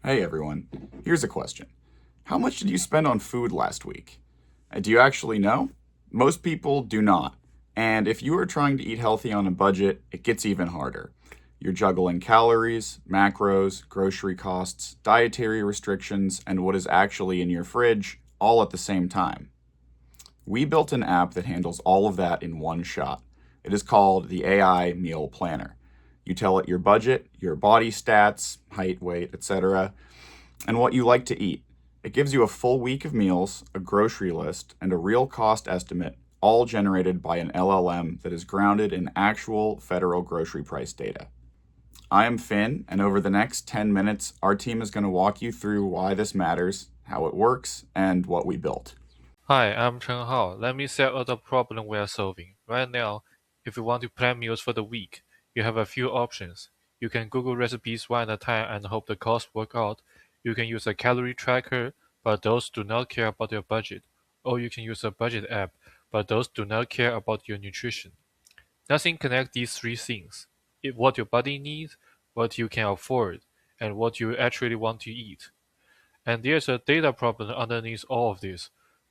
Hey everyone, here's a question. How much did you spend on food last week? Do you actually know? Most people do not. And if you are trying to eat healthy on a budget, it gets even harder. You're juggling calories, macros, grocery costs, dietary restrictions, and what is actually in your fridge all at the same time. We built an app that handles all of that in one shot. It is called the AI Meal Planner. You tell it your budget, your body stats, height, weight, etc., and what you like to eat. It gives you a full week of meals, a grocery list, and a real cost estimate, all generated by an LLM that is grounded in actual federal grocery price data. I am Finn, and over the next 10 minutes, our team is going to walk you through why this matters, how it works, and what we built. Hi, I'm ChenHao. Let me set out the problem we are solving. Right now, if you want to plan meals for the week, you have a few options. You can Google recipes one at a time and hope the costs work out. You can use a calorie tracker, but those do not care about your budget. Or you can use a budget app, but those do not care about your nutrition. Nothing connects these three things. What your body needs, what you can afford, and what you actually want to eat. And there's a data problem underneath all of this.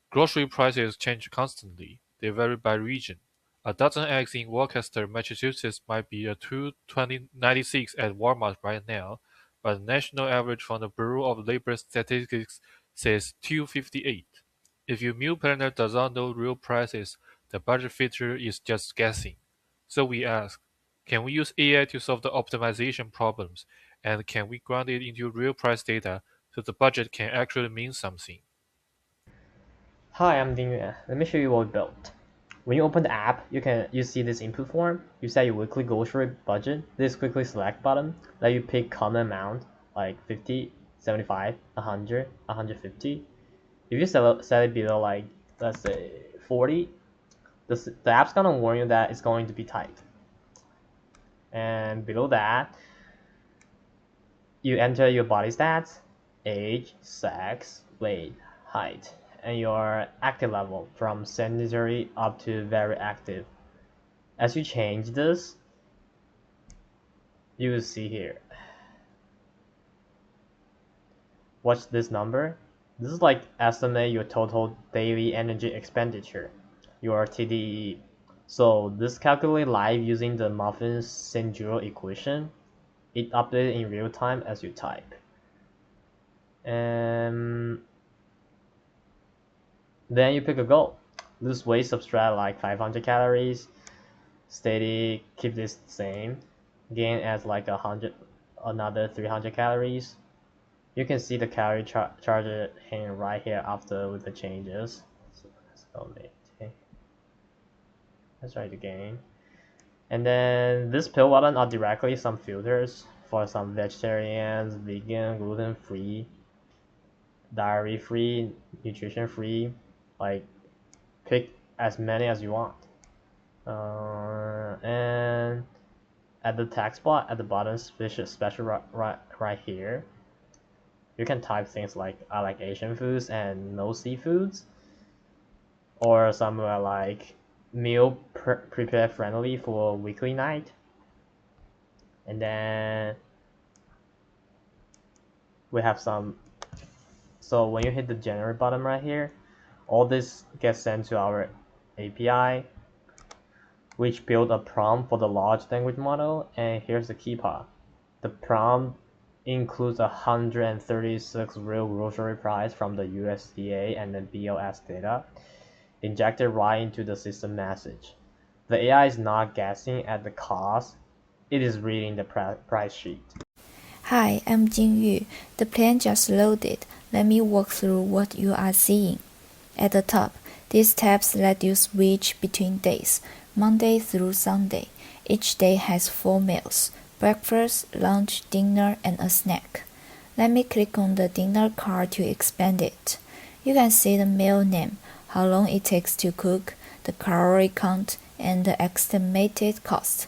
Grocery prices change constantly. They vary by region. A dozen eggs in Worcester, Massachusetts might be a 2.96 at Walmart right now, but the national average from the Bureau of Labor Statistics says 2.58. If your meal planner does not know real prices, the budget feature is just guessing. So we ask, can we use AI to solve the optimization problems, and can we ground it into real price data so the budget can actually mean something? Hi, I'm DingYuan. Let me show you what we built. When you open the app, you see this input form. You set your weekly grocery budget. This quickly select button let you pick common amount like 50, 75, 100, 150. If you set it below like let's say 40, the app's gonna warn you that it's going to be tight. And below that, you enter your body stats, age, sex, weight, height, and your active level from sedentary up to very active. As you change this, you will see here. Watch this number. This is like estimate your total daily energy expenditure, your TDE. So this calculate live using the Muffin Sinjuro equation. It updates in real time as you type. And then you pick a goal. Lose weight, subtract like 500 calories. Steady, keep this same. Gain as like another 300 calories. You can see the calorie charger hanging right here after with the changes. So let's go maintain. Let's try to gain. And then this pill button are directly some filters for some vegetarians, vegan, gluten-free, dairy-free, nutrition-free. Like pick as many as you want. And at the text bar at the bottom, special right here, you can type things like I like Asian foods and no seafoods, or somewhere like meal prepare friendly for weekly night. And then we have some. So when you hit the generate button right here, all this gets sent to our API, which build a prompt for the large language model. And here's the key part. The prompt includes 136 real grocery price from the USDA and the BLS data injected right into the system message. The AI is not guessing at the cost, it is reading the price sheet. Hi, I'm JingYu. The plan just loaded. Let me walk through what you are seeing. At the top, these tabs let you switch between days, Monday through Sunday. Each day has 4 meals: breakfast, lunch, dinner, and a snack. Let me click on the dinner card to expand it. You can see the meal name, how long it takes to cook, the calorie count, and the estimated cost.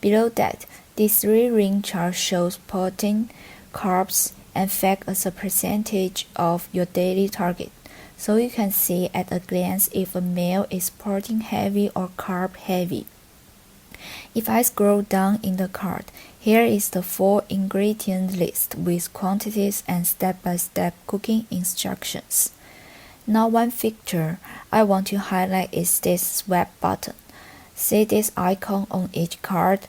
Below that, the 3-ring chart shows protein, carbs, and fat as a percentage of your daily target, so you can see at a glance if a meal is protein heavy or carb heavy. If I scroll down in the cart, here is the 4-ingredient list with quantities and step-by-step cooking instructions. Now one feature I want to highlight is this swap button. See this icon on each card?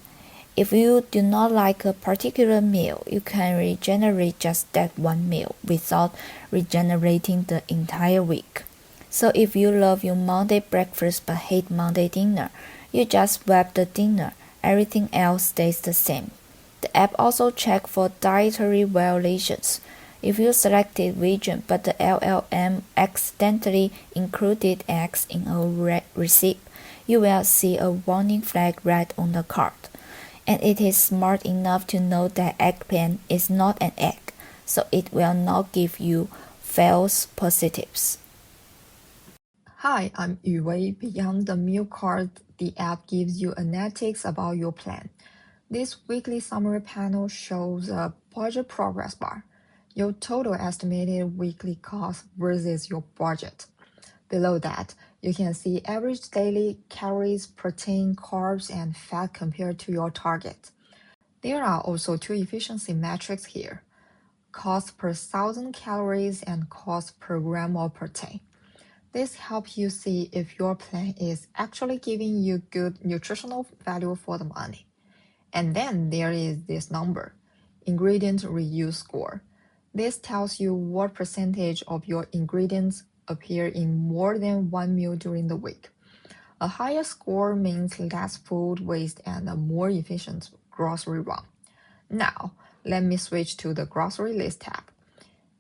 If you do not like a particular meal, you can regenerate just that one meal without regenerating the entire week. So if you love your Monday breakfast but hate Monday dinner, you just swap the dinner. Everything else stays the same. The app also checks for dietary violations. If you selected vegan but the LLM accidentally included eggs in a recipe, you will see a warning flag right on the card. And it is smart enough to know that eggplant is not an egg, so it will not give you false positives. Hi, I'm YuWei. Beyond the meal card, the app gives you analytics about your plan. This weekly summary panel shows a budget progress bar, your total estimated weekly cost versus your budget. Below that, you can see average daily calories, protein, carbs, and fat compared to your target. There are also two efficiency metrics here: cost per 1,000 calories and cost per gram of protein. This helps you see if your plan is actually giving you good nutritional value for the money. And then there is this number, ingredient reuse score. This tells you what percentage of your ingredients appear in more than one meal during the week. A higher score means less food waste and a more efficient grocery run. Now, let me switch to the grocery list tab.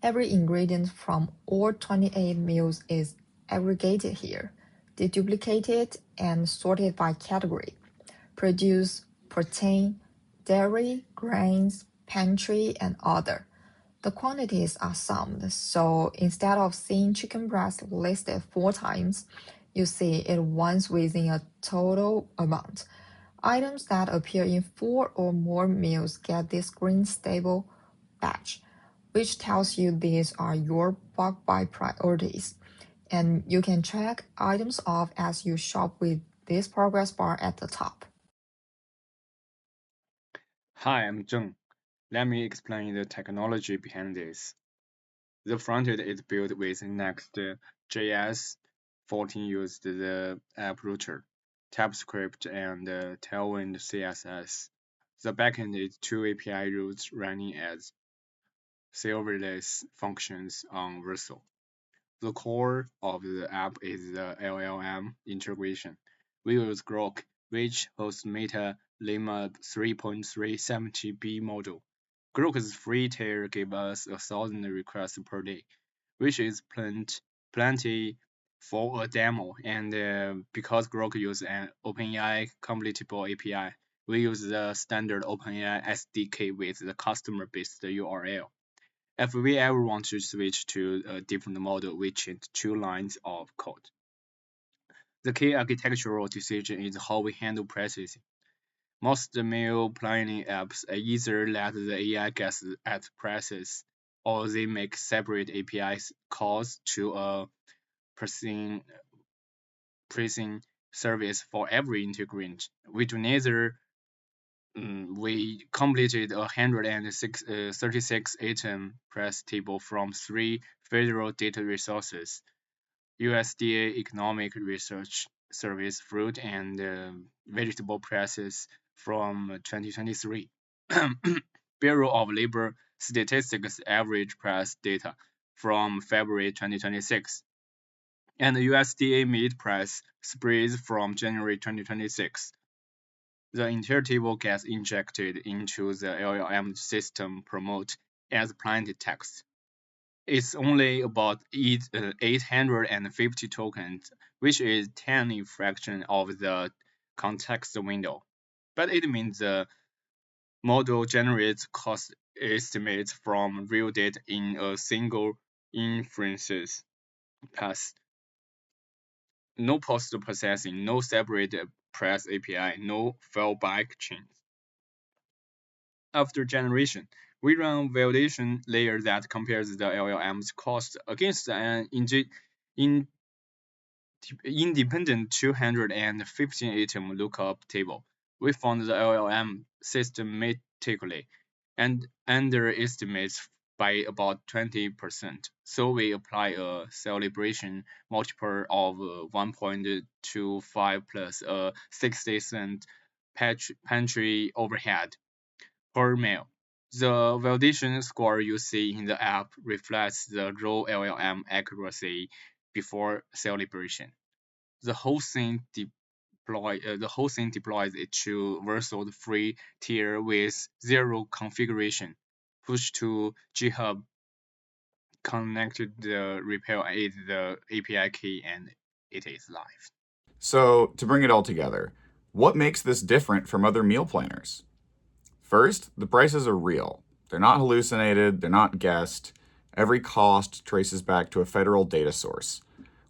Every ingredient from all 28 meals is aggregated here, deduplicated, and sorted by category: produce, protein, dairy, grains, pantry, and other. The quantities are summed, so instead of seeing chicken breast listed 4 times, you see it once within a total amount. Items that appear in 4 or more meals get this green stable badge, which tells you these are your bulk buy priorities. And you can check items off as you shop with this progress bar at the top. Hi, I'm Zheng. Let me explain the technology behind this. The front end is built with Next.js 14 uses the app router, TypeScript, and Tailwind CSS. The backend is 2 API routes running as serverless functions on Vercel. The core of the app is the LLM integration. We use Grok, which hosts Meta Llama 3.370B model. Grok's free tier gives us 1,000 requests per day, which is plenty for a demo. And because Grok uses an OpenAI completable API, we use the standard OpenAI SDK with the customer-based URL. If we ever want to switch to a different model, we change 2 lines of code. The key architectural decision is how we handle processing. Most meal planning apps either let the AI guess at prices, or they make separate API calls to a pricing service for every ingredient. We do neither. We completed 136 item price table from 3 federal data resources: USDA Economic Research Service fruit and vegetable prices from 2023, Bureau of Labor Statistics average price data from February 2026, and USDA meat price spreads from January 2026. The entire table gets injected into the LLM system promote as plain text. It's only about 850 tokens, which is a tiny fraction of the context window. But it means the model generates cost estimates from real data in a single inferences pass. No post-processing, no separate press API, no fallback chains. After generation, we run a validation layer that compares the LLM's cost against an independent 215 item lookup table. We found the LLM systematically and underestimates by about 20%. So we apply a celebration multiple of 1.25 plus a 60-cent pantry overhead per meal. The validation score you see in the app reflects the raw LLM accuracy before celebration. The whole thing deploys it to Vercel free tier with zero configuration. Push to GitHub, connected the repair is the API key, and it is live. So, to bring it all together, what makes this different from other meal planners? First, the prices are real. They're not hallucinated, they're not guessed. Every cost traces back to a federal data source.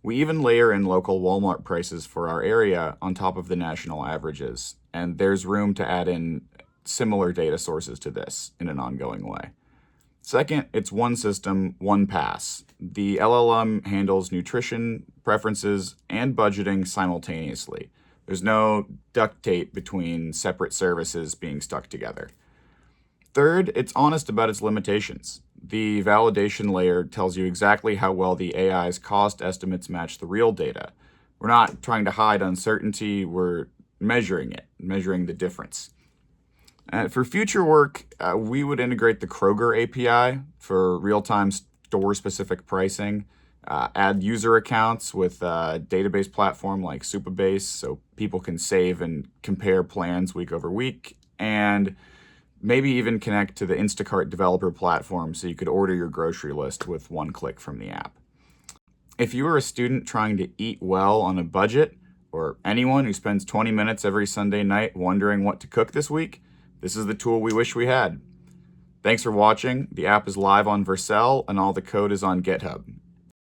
We even layer in local Walmart prices for our area on top of the national averages, and there's room to add in similar data sources to this in an ongoing way. Second, it's one system, one pass. The LLM handles nutrition, preferences, and budgeting simultaneously. There's no duct tape between separate services being stuck together. Third, it's honest about its limitations. The validation layer tells you exactly how well the AI's cost estimates match the real data. We're not trying to hide uncertainty, we're measuring it, measuring the difference. For future work, we would integrate the Kroger API for real-time store-specific pricing, add user accounts with a database platform like Supabase so people can save and compare plans week over week, and maybe even connect to the Instacart developer platform so you could order your grocery list with one click from the app. If you are a student trying to eat well on a budget, or anyone who spends 20 minutes every Sunday night wondering what to cook this week, this is the tool we wish we had. Thanks for watching. The app is live on Vercel and all the code is on GitHub.